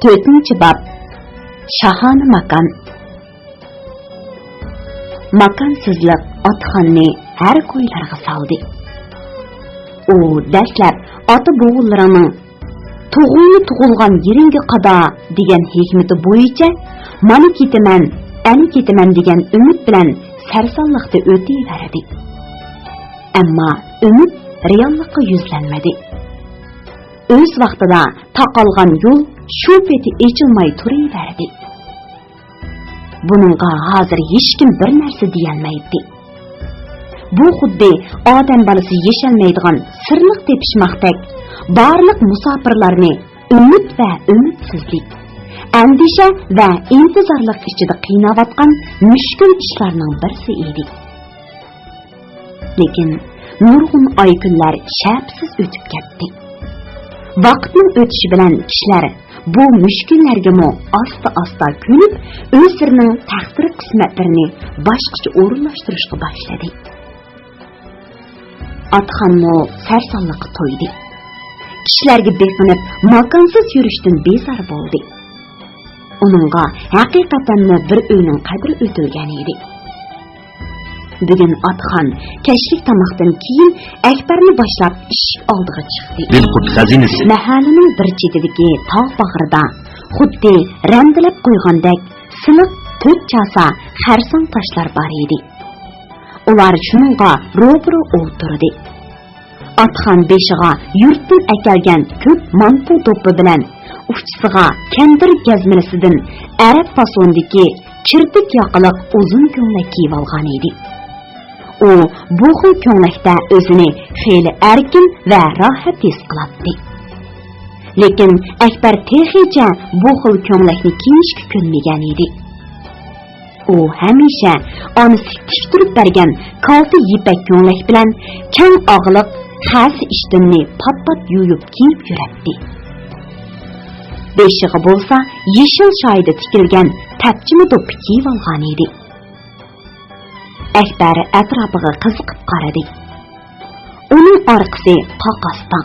4. bab Şahane makan. Makansızlık Atxanni her koylarga saldı. O derslep atı boğullarının "Tuğulni tuğulgan yeringe qada" degan hikmeti boyunca "Mani ketimen, ani ketimen" degan ümit bilan sarsallıqda o'tayverdi. Ammo ümit reallikka yuzlanmadi. Öz vaqtida taqalgan yo'l shu peti echilmay turaverdi. Buningga hozir hech kim bir narsa deyolmaydi. Bu xuddi odam balasi yeshalmaydigan sirliq tepishmoqdek barliq musofirlarni umid va umidsizlik, andisha va intizorlik ichida qiynayotgan mushkul ishlarning birisi edi. Lekin nurg'un oy kunlar sharpsiz o'tib ketdi. Vaqtning o'tishi bilan kishilar bu mushkullarga asta ko'nib, o'zlarining taqdir qismatlarini boshqacha o'rinlashtirishga boshladi. Atxanmo sarsonlikqa to'ydi. Kishilarga beqinib, makonsiz yurishdan bezor bo'ldi. Uningga haqiqatan bir uyning qadri o'tilgan edi. Bugun Atxan kashlik tamoqdan keyin Akbarni boshlab eshik oldiga chiqdi. Dilqut xazinasi mahallaning bir chetidagi tog' bag'rida xuddi ramdilab qo'ygandek siliq 4 chasa xarsang toshlar bor edi. Ular shuningga ro'baro o'tirdi. Atxan beshiga yurtdan akalgan ko'p manpu to'pi bilan uchisiga kandir gazminasidan arab fasondagi kirpik yoqiliq uzun ko'ylak kiyib olgan edi. U bu xil ko'ylakda o'zini xeyli erkin va rohat his qiladi. Lekin Akbar texicha bu xil ko'ylakni kiyishga ko'nmagan edi. U hamisha onasi tiktirib bergan kalta yipak ko'ylak bilan kang og'liq xasi ishtimni pat yuyib kiyib yuradi. Beshig'i bo'lsa yeshil shoyda tikilgan tapchimi to'pi kiyib olgan edi. Akbar atrofiga qiziqib qaradi. Uning orqasi qoqosda.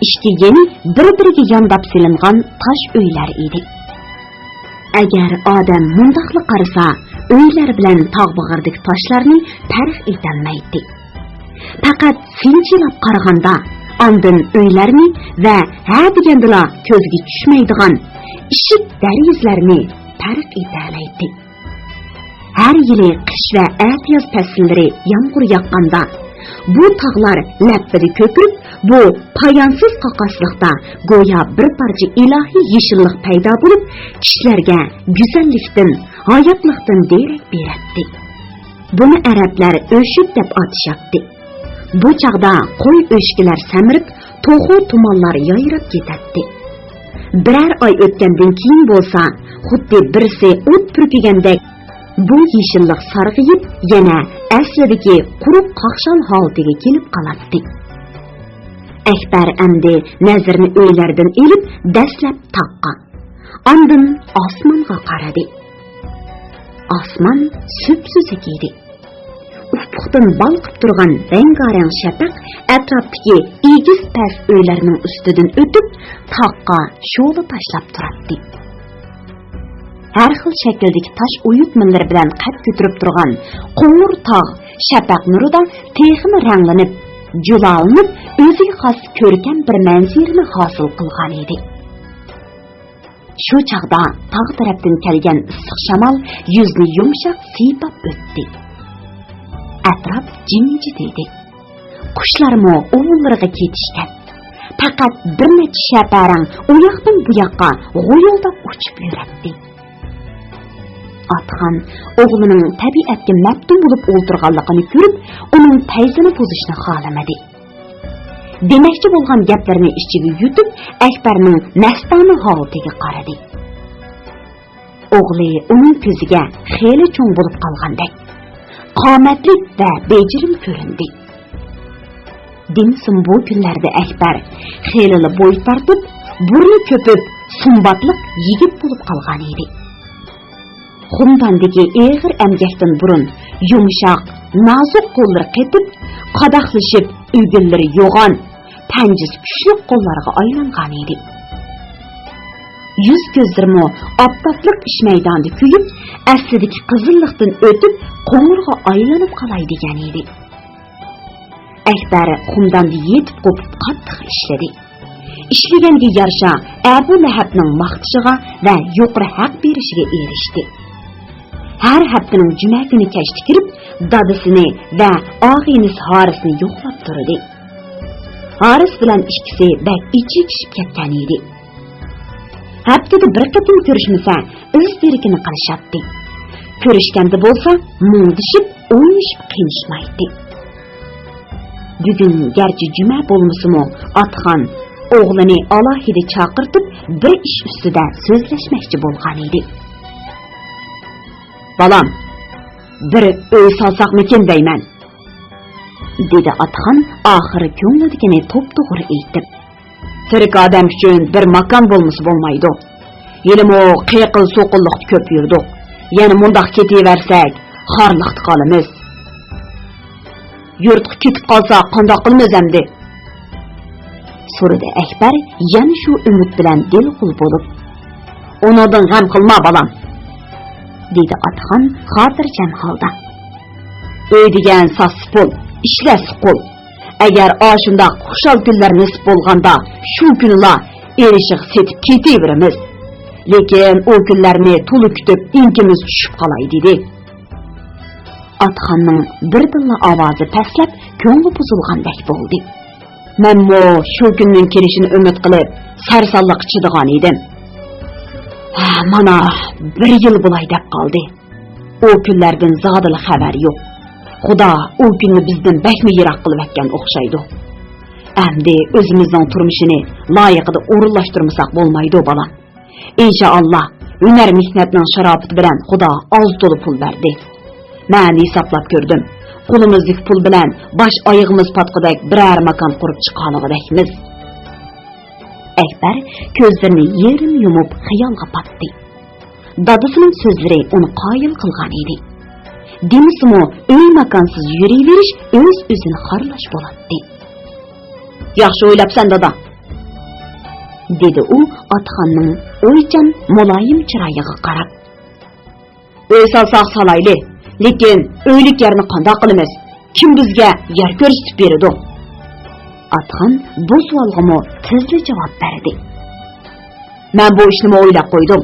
İşte yeni bir-biriga yondab silingan tosh uylar edi. Agar odam mundaqli qarasa, uylar bilan tog' bag'irdik toshlarni farq etolmaydi. Faqat sinchilab qaraganda, ondan uylarni va ha degandila ko'zga tushmaydigan ishik darizlarni farq etalaydi. Her yili qish va ayaz fasllari yomg'ir yoqqanda bu tog'lar lappida ko'pirib, bu poyonsiz qoqosliqda go'yo bir parcha ilohiy yeshillik paydo bo'lib, kishilarga go'zallikdan, hayotlikdan derak beradi. Buni arablar o'shib deb atishadi. Bu chaqda qo'y o'shkilar samirib, to'g'u tumonlar yoyrab ketadi. Birer oy o'tgandan keyin bo'lsa, xuddi birisi o't purkigandek bu yeshillik sarg'ayib, yana aslidagi quruq qoqshon holatiga kelib qoladi. Akbar amdi nazarni uylardan elib, dastlab taqqa, ondan osmonga qaradi. Osmon sup-suzuk edi. Ufqdan balqib turgan rengarang shafaq atrofdagi egiz past uylarning ustidan o'tib, taqqa sho'la tashlab turadi. Her xil shakldagi tosh uyutmalar bilan qad ko'tarib turgan qo'ng'ir tog' shafaq nurida texmi ranglanib, julolanib, o'ziga xos ko'rkam bir manzirani hosil qilgan edi. Shu chaqda tog' tarafdan kelgan issiq shamol yuzni yumshoq siypab o'tdi. Atrof jimjit edi. Qushlarmo o'g'illariga ketishgan. Faqat bir necha shaparang u yoqdan bu yoqqa g'o'yildab uchib yuradi. Atxan o'g'lining tabiatga maftun bo'lib o'ltirganligini ko'rib, uning tayzini buzishni xohlamadi. Demakchi bo'lgan gaplarni ichiga yutib, Akbarning mastona holatiga qaradi. O'g'li uning ko'ziga xeyli cho'ng bo'lib qolgandek, qomatli va bejirim ko'rindi. Dimsim bu kunlarda Akbar xeyli bo'y tortib, burni ko'pib, sumbatliq yigit bo'lib qolgan edi. Xumdandagi eg'ir amgakdan burun yumshoq, nozik qo'llar qetib, qadoqlashib, o'g'illari yo'g'on, panjiz kuchli qo'llarga aylangan edi. yüz gözlerimi aptaplık iş meydanında kuyup, aslidagi qizilliqdan o'tib, qo'ng'irga aylanib qalay degan edi. Akbar xumdanni yetib qo'pib qattiq ishladi. Ishlaganga yarasha Abu Lahabning maqtishiga va yuqori haq berishiga erishdi. Har haftaning juma kuni kashga kirib, dadasini va og'inisi Harisni yo'qlab turdi. Haris bilan ikkisi bak ichikishib ketgan edi. Haftada bir qatim ko'rishmasa, o'z berikini qilishatdi. Ko'rishganda bo'lsa, mungdishib, o'ynashib qiyinishmaydi. Bugun garchi juma bo'lmasimi, Atxon o'g'lini alohida chaqirtib, bir ish ustida so'zlashmoqchi bo'lgan edi. "Balam, bir uy solsaqmikin deyman", dedi Atxon oxiri ko'nglidagini to'p-to'g'ri aytib. "Tirik odam uchun bir makon bo'lmasa bo'lmaydi. Yelimo qiyiqil so'qilliqda ko'p yurdik. Yana mundaq ketaversak, xorliqda qolamiz. Yurtga ketib qolsa qanday qilamiz endi?" so'radi Akbar yana shu umid bilan dilqul bo'lib. "Unodan g'am qilma balam", dedi Atxon xotirjam holda. "Uy degan sas pul, ishlas qul. Agar oshundoq xushal kunlar nasib bo'lganda, shu kunlar erishib setib ketaveramiz. Lekin o kunlarni to'li kutib, inkimiz tushib qolay", dedi. Atxonning birdilla ovozi pastlab, ko'ngli buzilgandek bo'ldi. "Menmo shu kunning kelishini umid qilib, sarsalliq chidigan edim. Mana bir yil bo'lay deb qoldi. O kunlardan zodil xabar yo'q. Xudo o kunni bizdan bakmi yiroq qilib atgan o'xshaydi. Endi o'zimizning turmushini loyiqida o'rinlashtirmasak bo'lmaydi bola. Inshaalloh, hunar mehnatning sharofati bilan Xudo oz to'la pul berdi. Men hisoblab ko'rdim. Qo'limizdagi pul bilan bosh oyog'imiz patqidak biror makon qurib chiqolag'idakmiz." Akbar ko'zlarini yerim yumib xayolga patdi. Dadasining so'zlari uni qoyil qilgan edi. Demisimi, uy makonsiz yuriverish o'z-o'zini xorlash bo'ladi. "Yaxshi o'ylabsan, dada", dedi u Atxonning o'ychan, muloyim chiroyiga qarab. "Uy solsaq solayli, lekin uylik yerni qanday qilamiz? Kim bizga yer ko'rsatib beradi?" Atxon bu savolga tezli javob berdi. "Men bu ishni o'ylab qo'ydim.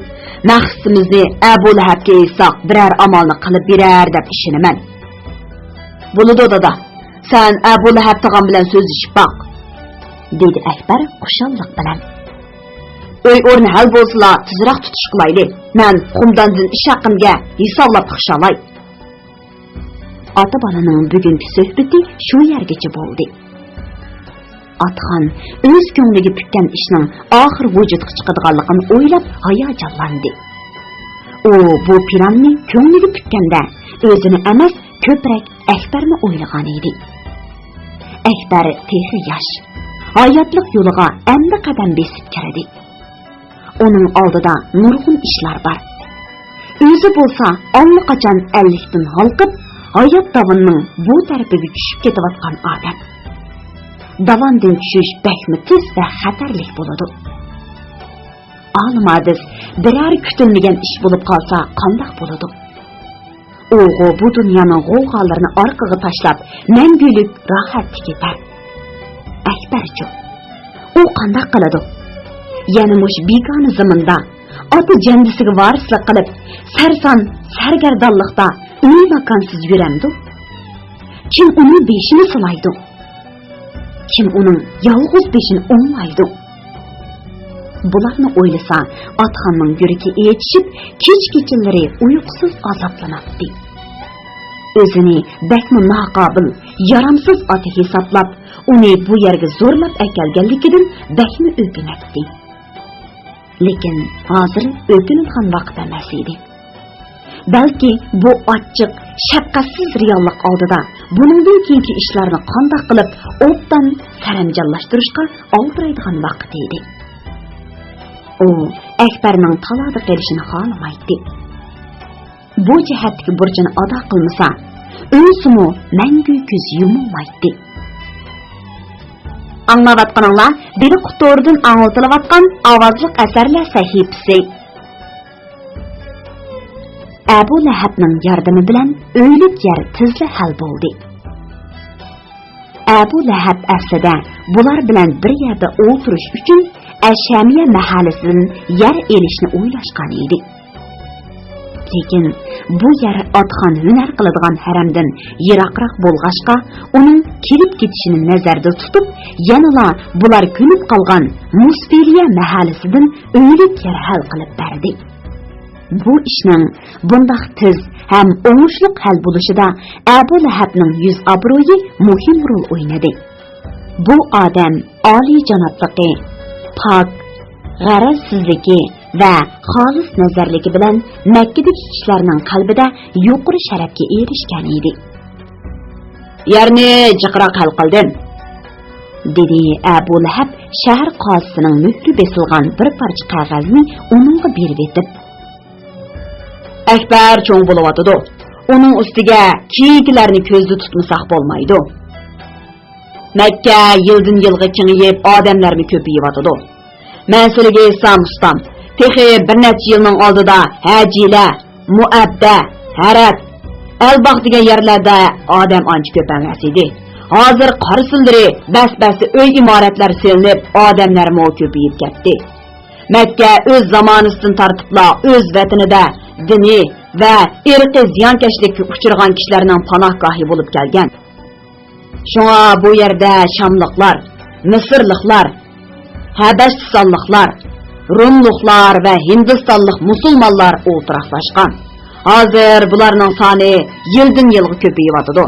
Maqsadimizni Abu Lahabga aytsak, biror amalni qilib berar deb ishonaman." "Bo'ladi dada. Sen Abu Lahab tog'am bilan so'zlashib baq", dedi Akbar xushallik bilan. "Uy o'rni hal bo'lsa, tezroq tutish qilayli. Men xumdandan ish haqimga hisoblab qishalay." Ota-bolaning bugungi suhbati shu yergacha bo'ldi. Atxon o'z ko'ngliga pukkan ishning oxir vujudga chiqadiganligini o'ylab hayajonlandi. U bu planni ko'ngliga pukkanda o'zini emas, ko'proq Akbarni o'ylagan edi. Akbar texi yosh, hayotlik yo'liga endi qadam besib kirdi. Uning oldida nurg'un ishlar bor. O'zi bo'lsa allaqachon 50 dan halqib, hayot davonining bu tarafiga tushib ketayotgan odam. Davondan tushish bakmi tez va xatarli bo'ladi. Olmadiz, biror kutilmagan ish bo'lib qolsa qanday bo'ladi? O'g'u bu dunyoning g'ovg'alarini orqaga tashlab, mangulik rohatga ketar. Akbarchi, u qanday qiladi? Yana mush begona zaminda ota jandisiga varislik qilib, sarson sargardonlikda uy makonsiz yuramdi. Kim uni beshini silaydi? Kim uning yolg'iz beshini o'nglaydi? Bularni o'ylasa, Atxonning yuragi etishib, kech-kechalari uyqusiz azoblanardi. O'zini bakmi noqobil, yaramsiz ota hisoblab, uni bu yerga zo'rlab akelganligidan bakmi o'kinatdi. Lekin hozir o'kinilgan vaqt emas edi. Balki bu ochiq, shafqatsiz reallik oldida buningdan keyingi ishlarni qanday qilib obdan saranjallashtirishga oldiradigan vaqt edi. U Akbarning taloda qilishini xohlamaydi. Bu jihatdagi burchini ado qilmasa, o'zimi mangu ko'z yumolmaydi. Аңлаватқаныңlar бiri құтордан аңылтылыватқан авазлық әсәрлер сәхипсі. Әбу Ләхәбнің ярдымы білән өйлік ер тізлі хәл болды. Әбу Ләхәб әсліде бұлар білән бір ерді отырыш үшін Әшәмия мәхәлісін ер елішіні ойлашқан еді. Лекін bu yer atxan hüner qiladigan haramdan yiroqroq bo'lg'ashqa, uning kelib ketishini nazarda tutib, yanala bular ko'nib qolgan Musfiliya mahallasidan o'ylik yer hal qilib berdi. Bu ishning bundaq tez ham o'ngishli hal bo'lishida Abu Lahabning yuz obro'yi muhim rol o'ynadi. Bu odam oliy janobligi, pok, g'arazsizligi va xolis nazarligi bilan Makkadagi kishilarning qalbida yuqori sharafga erishgan edi. "Yerni jiqroq hal qildim", dedi Abu Lahab shahar qozisining muhri besilgan bir parcha qog'ozni uningga berib etib. "Akbar cho'ng bo'layotdi. Uning ustiga kiyiklarni ko'zda tutmasak bo'lmaydi. Makka yildan yilga kengayib, odamlarni ko'payibotdi. Men sizlarga aytsam ustam, texi bir necha yilning oldida Hajila, Muabda, Harat, Albaq degan yerlarda odam ancha ko'paymas edi. Hozir qarsilari bas-basi uy imoratlar selinib, odamlar mo ko'payib ketdi. Makka o'z zamonisidan tortibla o'z vatanida diniy va irqiy ziyonkashlikka uchragan kishilarning panohgohi bo'lib kelgan. Shunga bu yerda Shamliqlar, Misrliklar, Habasistonliklar, Rumliklar va Hindistonlik musulmonlar o'tiraqlashgan. Hozir bularning soni yildan yilga ko'payibotdi.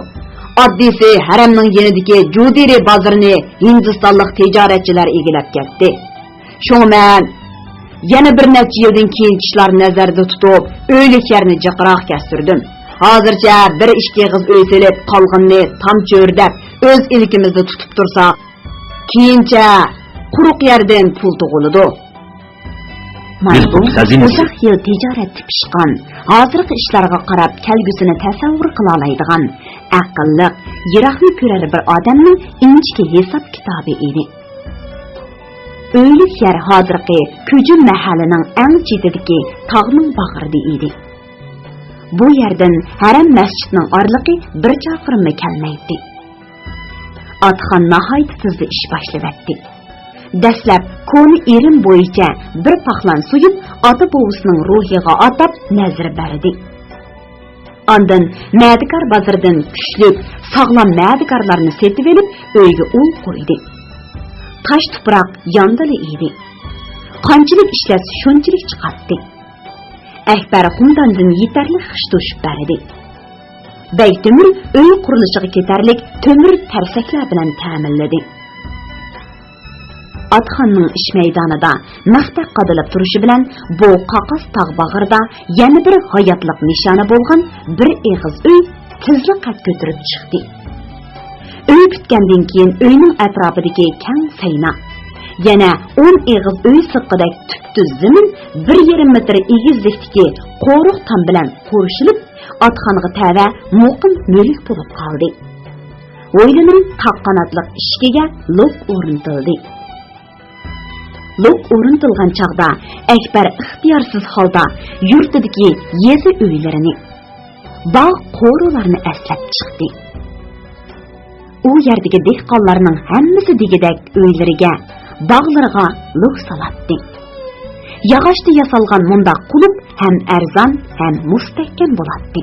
Oddisi haramning yanidagi Judiri bozorini Hindistonlik tijoratchilar egilab ketdi. Shunga yana bir necha yildan keyin kishilar nazarda tutib, o'ylik yerni jiqroq kestirdim. Hozircha bir ikki qiz uy selib qolganni tam cho'rdab o'z ilkimizda tutib tursak, keyincha quruq yerdan pul tug'iladi. Mana bu uzoq yil tijoratda pishgan, hozirgi ishlarga qarab kelgusini tasavvur qila oladigan, aqlli, yiroqni ko'rar bir odamning inchki hisob kitobi edi. O'ylik yer hozirgi Kujun mahallining eng chetidagi tog'ning bag'rida edi. Bu yerdan haram masjidning orliqi bir chaqirimga kelmaydi. Atxon nihoyat tezda ish boshlabdi. Dastlab koni erim bo'yicha bir paqlan suyib, ota bovisining ruhiga atab nazr berdi. Ondan madikor bozordan kuchli, sog'lom madikorlarni setib olib, uyga ul qo'ydi. Taş tuproq yandili edi. Qanchalik ishlatsa shunchalik chiqardi. Akbar xumdandan yetarli xish to'shib berdi. Baytumur uy qurilishiga ketarlik temir tarsaklar bilan ta'minladi. Atxonning ish maydonida maqta qadilib turishi bilan bu qaqas tog' bag'rida yana bir hayotlik nishoni bo'lgan bir eg'iz uy tezli qad ko'tarib chiqdi. Uy bitgandan keyin uyning atrofidagi keng sayna, yana 10 eg'iz uy siqqidek tuptuz zamin 1,5 metr egizlikdagi qo'riq tam bilan qo'rishilib, atxonga tava muqim mulk bo'lib qoldi. O'ylining taqqanatliq ishkiga lok o'rnatildi. Lok o'rnatilgan chog'da Akbar ixtiyorsiz holda yurtidagi yezi uylarini, bog' qo'rularni eslab chiqdi. U yerdagi dehqonlarning hammasi degidek uylariga, bog'larga lok salatdi. Yog'ochda yasalgan mundaq qulub ham arzon, ham mustahkam bo'ladi.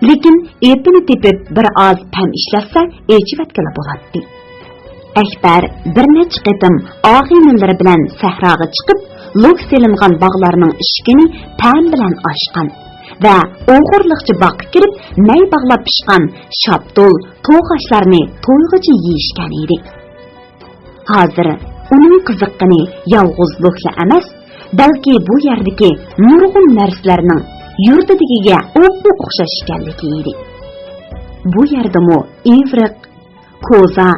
Lekin epini tepib bir oz pam ishlatsa, echivatkala bo'ladi. Akbar bir necha qitim og'inlari bilan sahroga chiqib, lok selingan bog'larning ishkini pam bilan ochgan va o'g'irliqchi boqqa kirib, may bog'lab pishgan shaptul, to'g'ashlarni to'yg'icha yeyishgan edi. Hozir uning qiziqqini yolg'iz lokla emas, balki bu yerdagi nurg'un narsalarning yurtidagiga o'xshash ekanligi edi. Bu yerdami ivriq, ko'za,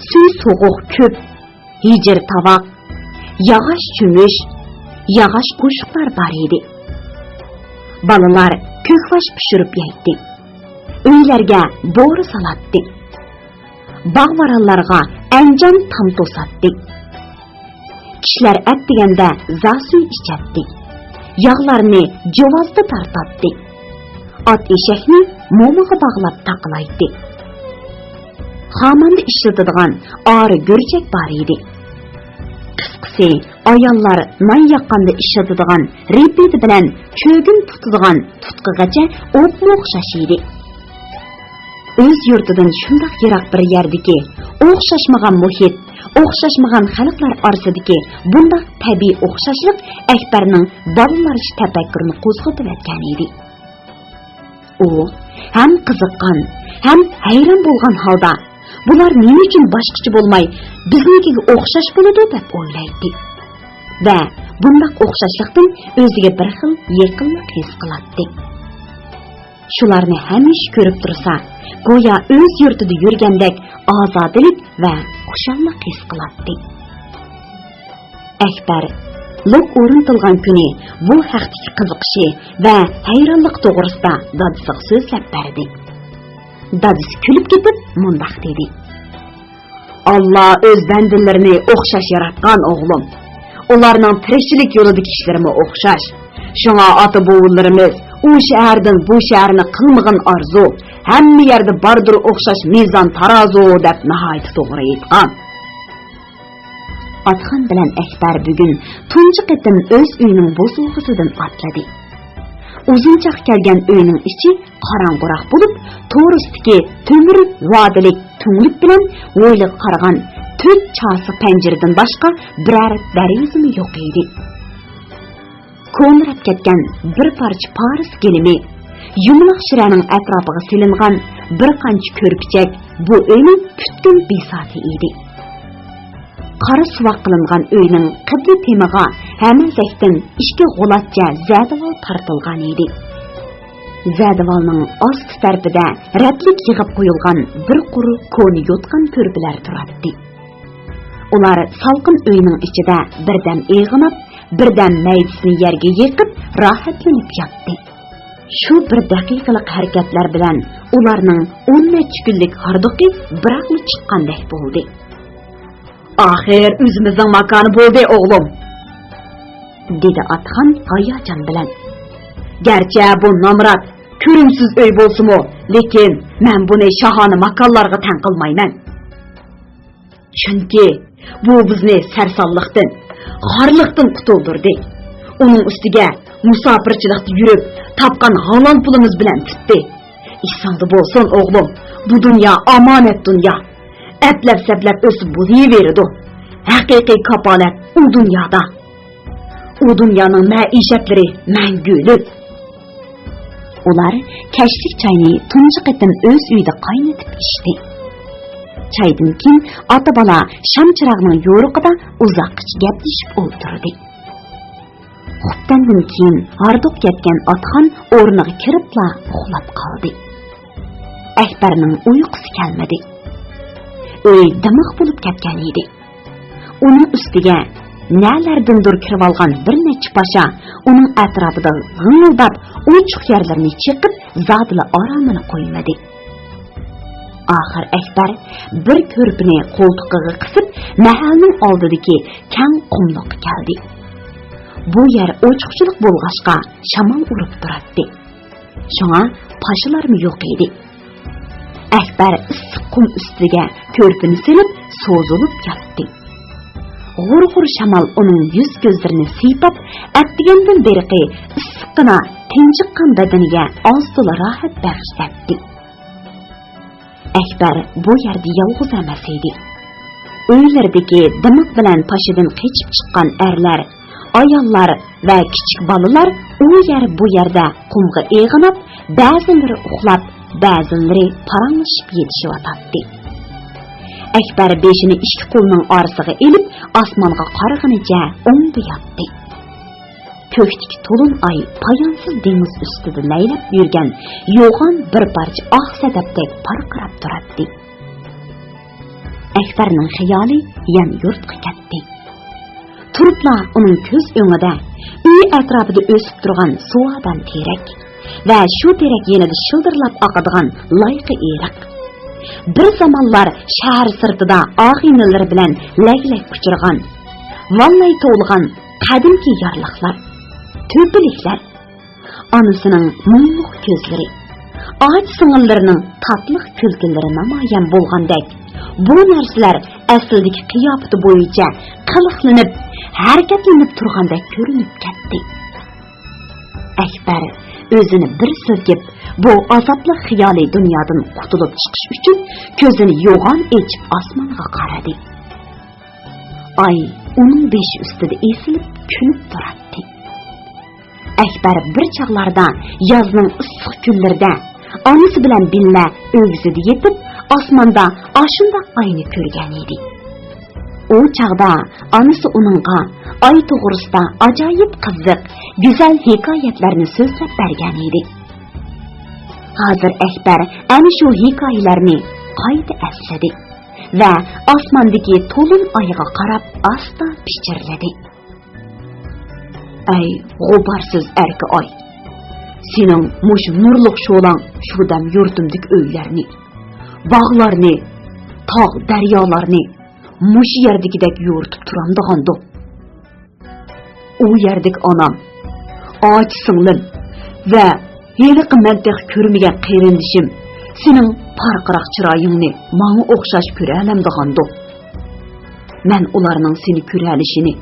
suv so'g'uq ko'p, hijir tovoq, yog'och cho'mish, yog'och qo'shiqlar bor edi. Balalar ko'kvosh pishirib yeydi. Uylarga bo'ri salatdi. Bog'varallarga anjan tam to'satdi. Kishilar atdiganda zasuy ichatdi. Yağlarni jovozda tartatdi. At eshakni mo'miga bog'lab taqlaydi. Xamanda ishlatadigan ori go'rchak bor edi. Qisqasi, ayollar non yaqqanda ishlatadigan repeti bilan cho'gin tutadigan tutqigacha o'qma o'xshash edi. O'z yurtidan shundoq yiroq bir yerdagi o'xshashmagan muhit, o'xshashmagan xalqlar orasidagi bundoq tabiiy o'xshashlik Akbarning bolalar tafakkurini qo'zg'atib o'tgan edi. U ham qiziqqan, ham hayron bo'lgan holda bular nima uchun boshqacha bo'lmay biznikiga o'xshash bo'ladi deb o'ylaydi. Va bundoq o'xshashlikdan o'ziga bir xil yaqinlik his qiladi. Shularni hamish ko'rib tursa, go'yo o'z yurtida yurgandek ozodlik va xushallik his qiladi. Akbar lok o'rintilgan kuni bu haqdagi qiziqishi va hayronlik to'g'risida dadisiga so'zlab berdi. Dadisi kulib ketib mundaq dedi: "Alloh o'z bandalarini o'xshash yaratgan o'g'lim. Ularning tirikchilik yo'lidagi ishlari o'xshash. Shunga ota-bobolarimiz u shahardan bu shaharni qilmagan arzu, hamma yerda bordir o'xshash mezon tarozu deb nihoyat to'g'ri aytgan." Atxon bilan Akbar bugun tunji qatim o'z uyining bo'sug'isidan atladi. Uzunchaq kelgan uyning ichi qorong'uroq bo'lib, to'g'risidagi to'mir vodilik tunglik bilan o'yliq qaragan 4 chasi panjiradan boshqa biror darizmi yo'q edi. Ko'mrab ketgan bir parcha paris gilimi, yumloq shiraning atrofiga silingan bir qancha ko'rpichak bu uyning butun bisoti edi. Qora suvoq qilingan uyning qibla temiga hammazakdan 2 g'olatcha zadivol tortilgan edi. Zadivolning osti tarafida ratlik yig'ib qo'yilgan bir quru ko'ni yotgan ko'rpalar turardi. Ular salqin uyning ichida birdan eg'inib, birdan maydisini yerga yiqib rohatlanib yotdi. Shu bir daqiqalik harakatlar bilan ularning 10 necha kunlik hardiqi biroqli chiqqandek bo'ldi. "Axir o'zimizning makoni bo'ldi, o'g'lim", dedi Atxon hayajon bilan. "Garchi bu nomrod, ko'rimsiz uy bo'lsa-mu, lekin men buni shahona makonlarga tan qilmayman. Chunki bu bizni sarsonlikdan, xorliqdan qutuldirdi. Uning ustiga musofirchilikda yurib, topgan halol pulimiz bilan tutdi. Esingda bo'lsin, o'g'lim, bu dunyo omonat dunyo. Əpləb-səpləb ösüb bulayıverdi. Haqiqiy kapolat u dunyoda. U dunyoning maishatları mangulik." Ular kashlik choyni tunji qatim o'z uyida qaynatib ichdi. Choydan keyin ota-bola sham chirog'ining yo'riqida uzoqcha gaplashib o'tirdi. Xubtandan keyin harduq yetgan Atxon o'rniga kiribla uxlab qoldi. Akbarning uyqusi kelmadi. Uy dimiq bo'lib ketgan edi. Uning ustiga nalardandir kirib olgan bir necha pasha uning atrofida g'ingildab ochiq yerlarni chiqib zodila oromini qo'ymadi. Oxir Akbar bir ko'rpini qo'ltiqiga qisib mahalning oldidagi kang qumliqqa keldi. Bu yer ochiqchilik bo'lg'achqa shamol urib turardi. Shunga pashalarmi yo'q edi. Akbar issiq qum ustiga ko'rpini silib, so'zilib yotdi. G'ur-g'ur shamol uning yuz ko'zlarini siypab, atdigandan beriqi issiqqina tinchiqqan badaniga oz-to'la rohat bag'ishladi. Akbar bu yerda yolg'iz emas edi. Uylardagi dimiq bilan pashidan qechib chiqqan erlar, ayollar va kichik bolalar u yer bu yerda qumga eg'inib, ba'zilari uxlab, ba'zilari paranglashib yetishyotdi. Akbar beshini ikki qo'lining orasiga ilib, osmonga qaraganicha o'ngda yotdi. Ko'kdagi to'lin oy poyonsiz dengiz ustida laylab yurgan yo'g'on bir parcha oq sadabdek parqirab turardi. Akbarning xayoli yana yurtga ketdi. Turibla uning ko'z o'ngida uy atrofida o'sib turgan suvadan terak va shu terak yanada shildirlab oqadigan loyqa eriq. bir zamonlar shahar sirtida og'inilar bilan laglak uchirgan, vallay to'lg'an qadimki yorliqlar, to'piliklar, onasining mungluq ko'zlari, och singillarining tatliq kulgilari namoyon bo'lgandek, bu narsalar aslidagi qiyofati bo'yicha qiliqlanib, harakatlanib turgandek ko'rinib ketdi. Akbar o'zini bir silkib, bu azobli xiyoliy dunyodan qutulib chiqish uchun ko'zini yo'g'on echib osmonga qaradi. Ay uning beshi ustida esilib kulib turardi. Akbar bir chaqlarda yozning issiq kunlarida onasi bilan billa o'g'zida yetib, osmonda ashundoq oyni ko'rgan edi. O chaqda onasi uningga oy to'g'risida ajoyib qiziq, go'zal hikoyatlarni so'zlab bergan edi. Hozir Akbar ana shu hikoyalarni qayta esladi va osmondagi to'lin oyga qarab asta pichirladi. Ay g'uborsiz erki oy, sening mush nurliq sho'lang shudam yurtimdik uylarni, bog'larni, tog' daryolarni mush yerdagidek yo'rtib turamdig'andu. U yerdik onam, och singlim va heliqi mantiq ko'rmagan qarindishim sening parqiroq chiroyingni menga o'xshash ko'ra olamdig'andu. Men ularning seni ko'ra olishini,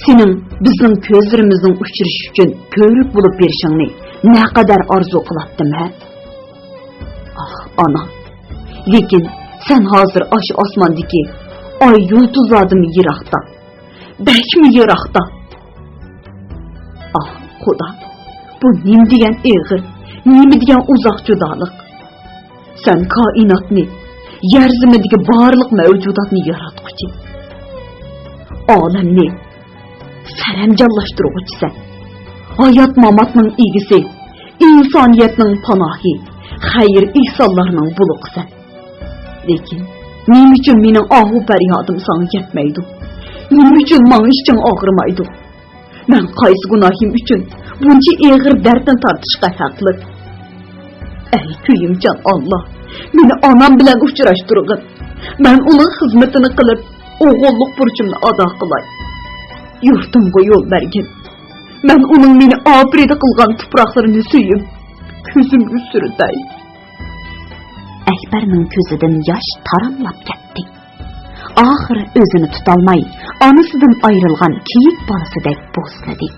sening bizning ko'zlarimizning uchrashishi uchun ko'rik bo'lib berishingni naqadar orzu qilatdim ha. Ah ona, lekin sen hozir osh osmondagi oy yulduzlardan yiroqda, bakmi yiroqda. Ah Xudo, bu nima degan eg'ir, nima degan uzoq judolik. Sen koinotni, yer zimidagi barliq mavjudotni yaratquchi, olamni saramjonlashtiruvchisan, hayot mamotning egisi, insoniyatning panohi, xayr ihsonlarning buluqisan. Lekin nima uchun mening ohu faryodim sana yetmaydi? Nima uchun men ichim og'rimaydi? Men qaysi gunohim uchun buncha eg'ir dardni tortishga haqli? Ey kuyimchan Allah, meni onam bilan uchrashtirgin. Men uning xizmatini qilib, o'g'illik burchimni ado qilay. Yurtimga yo'l bergin. Men uning meni obrida qilgan tuproqlarini suyib, ko'zimga suritay. Akbarning ko'zidan yosh taramlab ketdi. Oxiri o'zini tutolmay, onasidan ayrilgan kiyik bolasidek bo'zladi.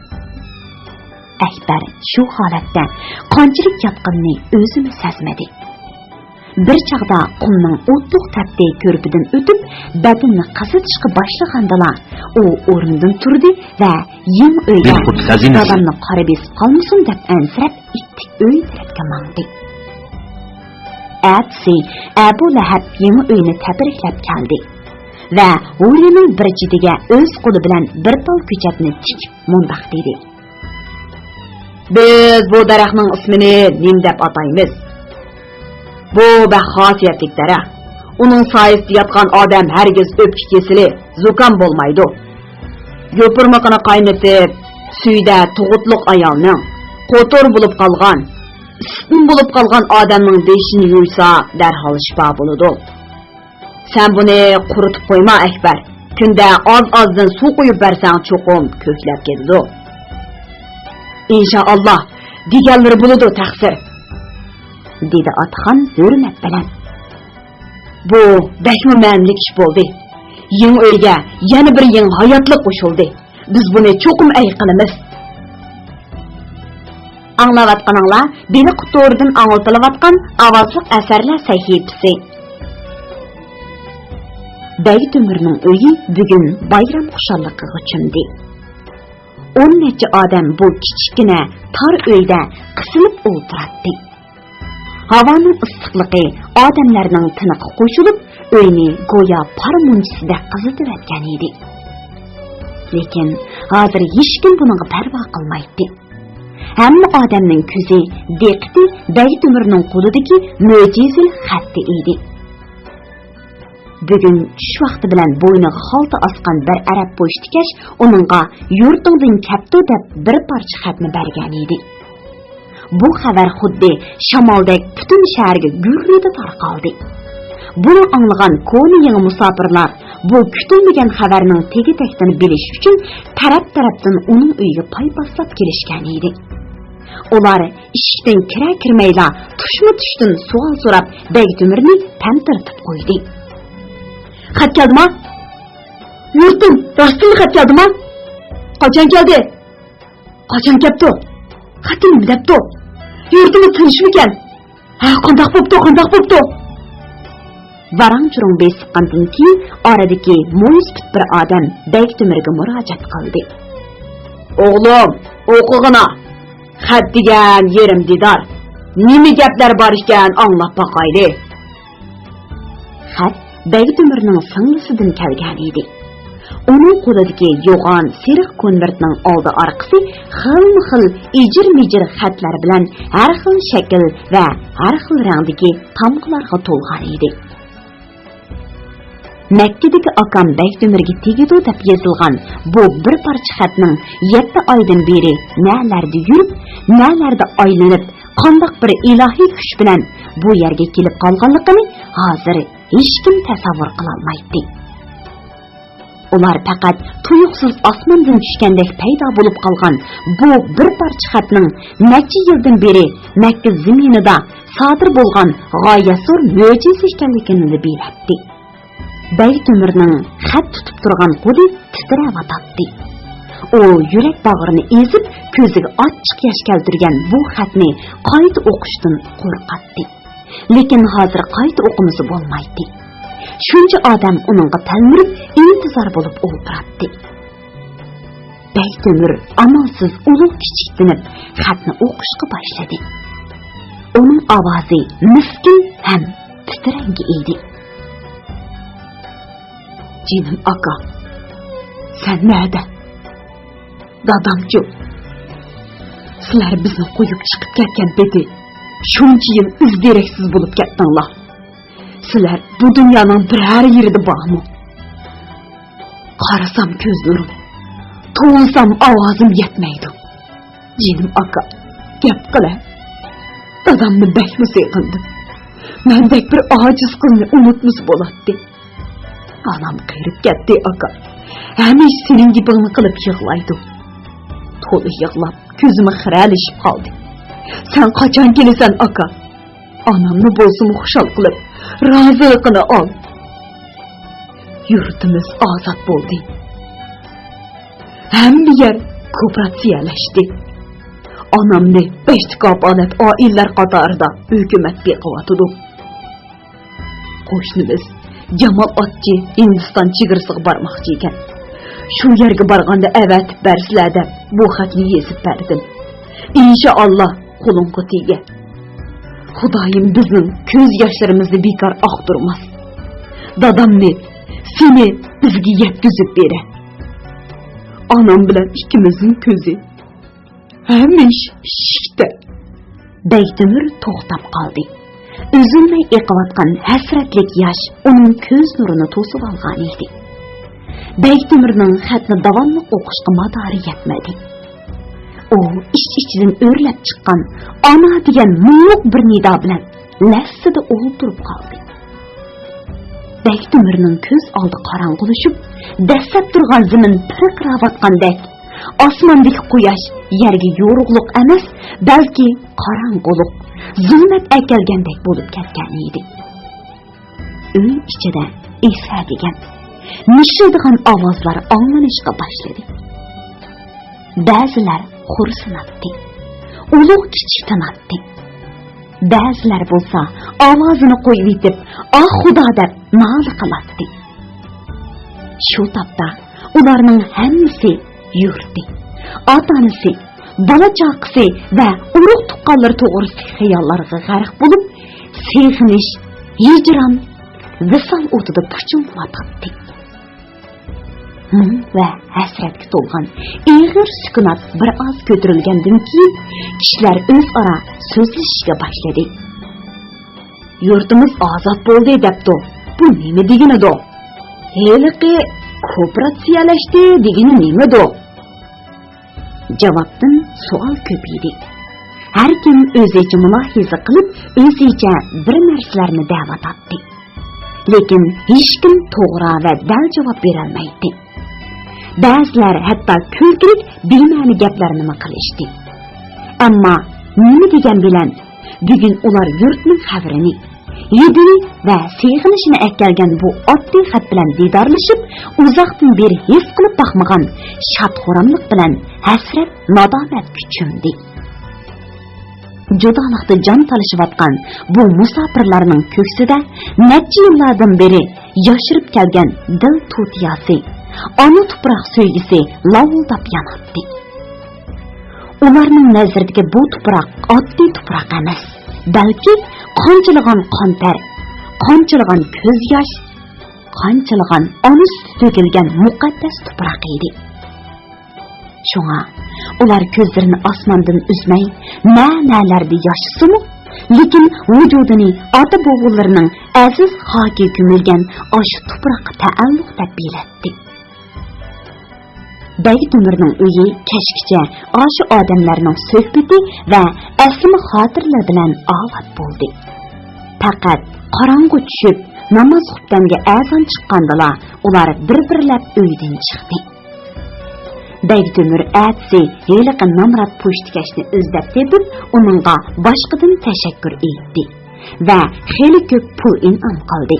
Akbar shu holatda qanchalik yotqinni o'zini sezmadi. Bir chaqda qumning o'tliq tapday ko'rpidan o'tib, badinni qazitishga boshlagandala, u o'rnidan turdi va yeng o'yga dadamni qarab esib qolmasin deb ansirab ittik uy tarafga mangdi. Atsi Abu Lahab yeng uyni tabriklab keldi va o'rining bir chetiga o'z qo'li bilan bir tol ko'chatni tikib mundoq dedi. Biz bu daraxtning ismini nim deb ataymiz? Bu baxosiyatli daraxt. Uning soyasida yotgan odam hargiz o'pki kesili, zukam bo'lmaydi. Yo'pirmoqini qaynatib, suyda tug'utliq ayolning qo'tur bo'lib qolgan, isitma bo'lib qolgan odamning beshini yuysa, darhol shifo bo'ladi. Sen buni quritib qo'yma Akbar. Kunda oz-ozdan suv quyib bersang, cho'qim ko'klab ketadi. İnşallah deganlari bo'ladi taqsir, dedi Atxon hurmat bilan. Bu bakmi ma'nili ish bo'ldi. Yeng o'yga yana bir yeng hayotlik qo'shildi. Biz buni cho'qim ay qilamiz. Anglayotganinglar beni qutoridan anglatylayotgan ovozliq asarlar sahifasi. Baytumirning uyi bugun bayram xushalligiga cho'mdi. 10 necha odam bu kichikina tor uyda qisilib o'tiradi. Havoning issiqligi odamlarning tiniqi qo'shilib, uyni go'yo par munjisida qizitib o'tgan edi. Lekin hozir hech kim bunga parvo qilmaydi. Hamma odamning ko'zi diqqati Baytumirning qo'lidagi mo'jizali xatti edi. Bugun shu vaqti bilan bo'yniga xalta osgan bir arab pochtikash uningga yurtingdan kapti deb bir parcha xatni bergan edi. Bu xabar xuddi shamoldek butun shaharga gurrida tarqaldi. Bunu anlagan konu yangi musafirlar bu kütülmegen xabarning tegi tekini bilish uchun taraf-tarafdan uning uyiga pay baslab kelishgan edi. Ular ishikdan kira-kirmayla tushma-tushdan savol so'rab Begtumirni tantirtib qo'ydi. Xat keldimi? Yurtim, rostmi xat keldimi? Qachon keldi? Qachon keldi? Xatim nima debdi? Yurtimiz tinchmikan? Ha, qandoq bo'pti? Varang-churung besiqqandan keyin oradagi mo'yspit bir odam Begtumirga murojaat qildi. O'g'lim, o'qig'ina. Xat degan yerim didor. Nima gaplar bor ekan anglab boqayli. Xat Begtumirning singlisidan kelgan edi. Uning qo'lidagi yo'g'on seriq konvertning oldi orqasi xil-xil ijir-mijir xatlar bilan har xil shakl va har xil rangdagi tamg'alarga to'lgan edi. Makkadagi akam Begtumirga tegidu deb yozilgan bu bir parcha xatning 7 oydan beri nalarda yurib, nalarda aylanib, qandoq bir ilohiy kuch bilan bu yerga kelib qolganligini hozir hech kim tasavvur qila olmaydi. Ular faqat tuyuqsiz osmondan tushgandek paydo bo'lib qolgan bu bir parcha xatning necha yildan beri Makka zaminida sodir bo'lgan g'oyasur mo'jiza ekanligini biladi. Begtumirning xat tutib turgan qo'li titrayotdi. U yurak bag'rini ezib, ko'ziga ochiq yosh keltirgan bu xatni qayta o'qishdan qo'rqatdi. Lekin hozir qayta o'qimasi bo'lmaydi. Shuncha odam uningga talmirib, intizor bo'lib o'ltiradi. Begtumir amalsiz ulug' kichiktinib xatni o'qishga boshladi. Uning ovozi miskin ham titrangi edi. Jinim aka, sen nerede? Dadamcı, sizler bizni koyup çıkıp ketken bedi, şunca yıl izdireksiz bulup kettinler. Sizler bu dünyanın bir her yerinde bağımı. Karasam gözlerim, toğulsam avazım yetmeydi. Jinim aka, gep kıla, dadamını bekmi seyqindi. Ben bek bir aciz kılını unutmuş bolattı. Anam kayırıp gitti aka. Hemiş senin gibini kılıp yığlaydı. Tolu yığlap, gözüme xiralışıp kaldı. Sen kaçan gelesen aka. Anamını bolsumu hoşal kılıp, razılıkını al. Yurtumuz azat oldu. Hem bir yer kooperatsiyeleşti. Anamni 5 kapalet ailler qatarida hükümet bir kıvatıdı. Qo'shnimiz Jamal Atchi Hindiston chegirasiga bormoqchi ekan. Shu yerga borganda avatib bersizlar deb bu xatni yezib berdim. İnşallah qo'lingga tegay. Xudoyim bizning ko'z yoshlarimizni bekor oqtirmas. Dadamni, seni bizga yetkazib bera. Anam bilan ikkimizning ko'zi hamish shifta. Begtumir to'xtab qoldi. Üzülmey eqiyotgan hasratlik yosh uning ko'z nurini to'sib olgan edi. Begtumirning xatni davomli o'qishga madori yetmadi. U ichidan o'rlab chiqqan ona degan mungluq bir nido bilan lassida o'ltirib qoldi. Begtumirning ko'z oldi qorong'ulashib, dastlab turgan zamin pirqirayotgandek, osmondagi quyosh yerga yorug'liq emas, balki qorong'uliq, zulmat akelgandek bo'lib ketgan edi. Uy ichida Isa degan nishlaydigan ovozlar anglanishga boshladi. Ba'zilar xo'rsinatdi, ulug' kichik tinatdi. Ba'zilar bo'lsa ovozini qo'yib yetib, "Ah Xudo" deb nola qilatdi. Shu topda ularning hammasi yurdi. Ota-onasi, bola chaqisi va urug' tuqqanlar to'g'risida xayollarga g'arq bo'lib, sevinish, hijron, visol o'tida puchunlayotdi. Va hasratga to'lgan ig'ir sukunat bir oz ko'tarilgandan keyin kishilar o'zaro so'zlashishga boshladi. Yurtimiz ozod bo'ldi debdi. Bu nima degani-di? Heliqi kooperatsiyalashdi degani nima-di? Javobdan savol ko'paydi. Har kim o'zicha mulohaza qilib, o'zicha bir narsalarni da'vat etdi. lekin hech kim to'g'ri va dal javob bera olmaydi. Ba'zilar hatto kulkirik bema'ni gaplarni qilishdi. Ammo nima degan bilan bugun ular yurtning xabarini, yedini va seg'inishini akkalgan bu oddiy xat bilan didorlashib, uzoqdan beri his qilib baxmagan shadxo'ramlik bilan hasrat, nadomat kuchimdi. Judolikda jon talashayotgan bu musofirlarning ko'ksida necha yillardan beri yashirib kelgan dil tutiyasi, ona tuproq sevgisi lavildab yonadi. Ularning nazaridagi bu tuproq oddiy tuproq emas, balki qanchilgan qon ter, qanchilgan ko'z yosh, qanchilgan ona suti to'kilgan muqaddas tuproq edi. Shunga ular ko'zlarini osmondan uzmay, ma'nalarda yashasimi, lekin vujudini ota bobolarning aziz xoki ko'milgan osh tuproqqa taalluq deb bilatdi. Bag'dumirning uyi kashkicha oshu odamlarning suhbati va asli xotirlar bilan olat bo'ldi. Faqat qorong'u tushib, namoz xutbamga azon chiqqandala ular bir-birlab uydan chiqdi. Bag'dumir atsi heliqi namrat po'shtikashni izlab tepib, uningga boshqadan tashakkur etdi va xeli ko'p pul in'om qildi.